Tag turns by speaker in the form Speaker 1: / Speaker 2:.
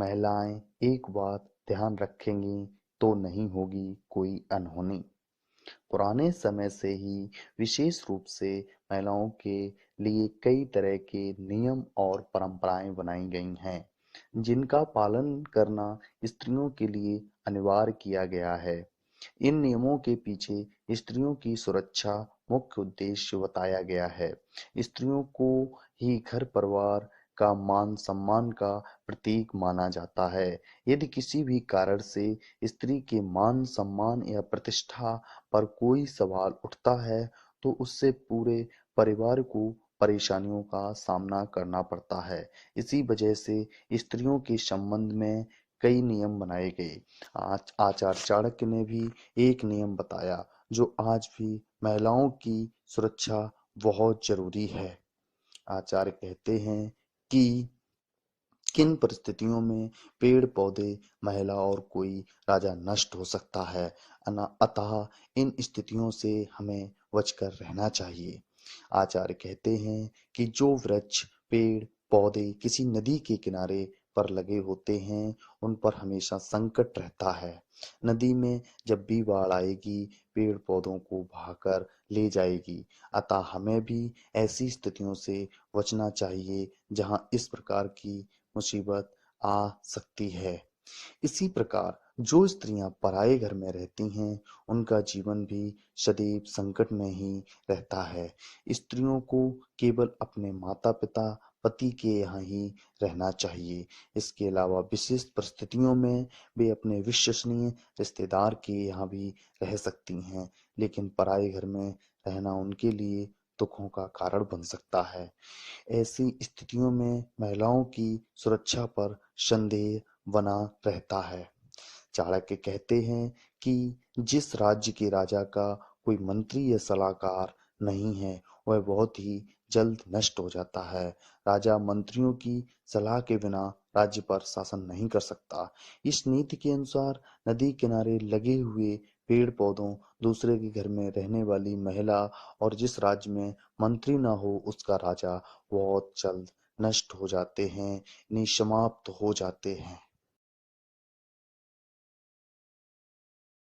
Speaker 1: महिलाएं एक बात ध्यान रखेंगी तो नहीं होगी कोई अनहोनी। पुराने समय से ही विशेष रूप से महिलाओं के लिए कई तरह के नियम और परंपराएं बनाई गई हैं, जिनका पालन करना स्त्रियों के लिए अनिवार्य किया गया है। इन नियमों के पीछे स्त्रियों की सुरक्षा मुख्य उद्देश्य बताया गया है। स्त्रियों को ही घर परिवार का मान सम्मान का प्रतीक माना जाता है। यदि किसी भी कारण से स्त्री के मान सम्मान या प्रतिष्ठा पर कोई सवाल उठता है तो उससे पूरे परिवार को परेशानियों का सामना करना पड़ता है। इसी वजह से स्त्रियों के संबंध में कई नियम बनाए गए। आचार्य चाणक्य ने भी एक नियम बताया जो आज भी महिलाओं की सुरक्षा बहुत जरूरी है। आचार्य कहते हैं कि किन परिस्थितियों में पेड़ पौधे महिला और कोई राजा नष्ट हो सकता है, अतः इन स्थितियों से हमें बचकर रहना चाहिए। आचार्य कहते हैं कि जो वृक्ष पेड़ पौधे किसी नदी के किनारे पर लगे होते हैं उन पर हमेशा संकट रहता है। नदी में जब भी बाढ़ आएगी पेड़ पौधों को बहाकर ले जाएगी, अतः हमें भी ऐसी स्थितियों से बचना चाहिए जहां इस प्रकार की मुसीबत आ सकती है। इसी प्रकार जो स्त्रियां पराये घर में रहती हैं उनका जीवन भी सदैव संकट में ही रहता है। स्त्रियों को केवल अपने माता पिता पति के यहाँ ही रहना चाहिए। इसके अलावा विशेष परिस्थितियों में वे अपने विश्वसनीय रिश्तेदार के यहाँ भी रह सकती हैं, लेकिन पराये घर में रहना उनके लिए दुखों का कारण बन सकता है। ऐसी स्थितियों में महिलाओं की सुरक्षा पर संदेह बना रहता है। चाणक्य कहते हैं कि जिस राज्य के राजा का कोई मंत्री या सलाहकार नहीं है वह बहुत ही जल्द नष्ट हो जाता है। राजा मंत्रियों की सलाह के बिना राज्य पर शासन नहीं कर सकता। इस नीति के अनुसार नदी किनारे लगे हुए पेड़ पौधों दूसरे के घर में रहने वाली महिला और जिस राज्य में मंत्री ना हो उसका राजा बहुत जल्द नष्ट हो जाते हैं, समाप्त हो जाते हैं।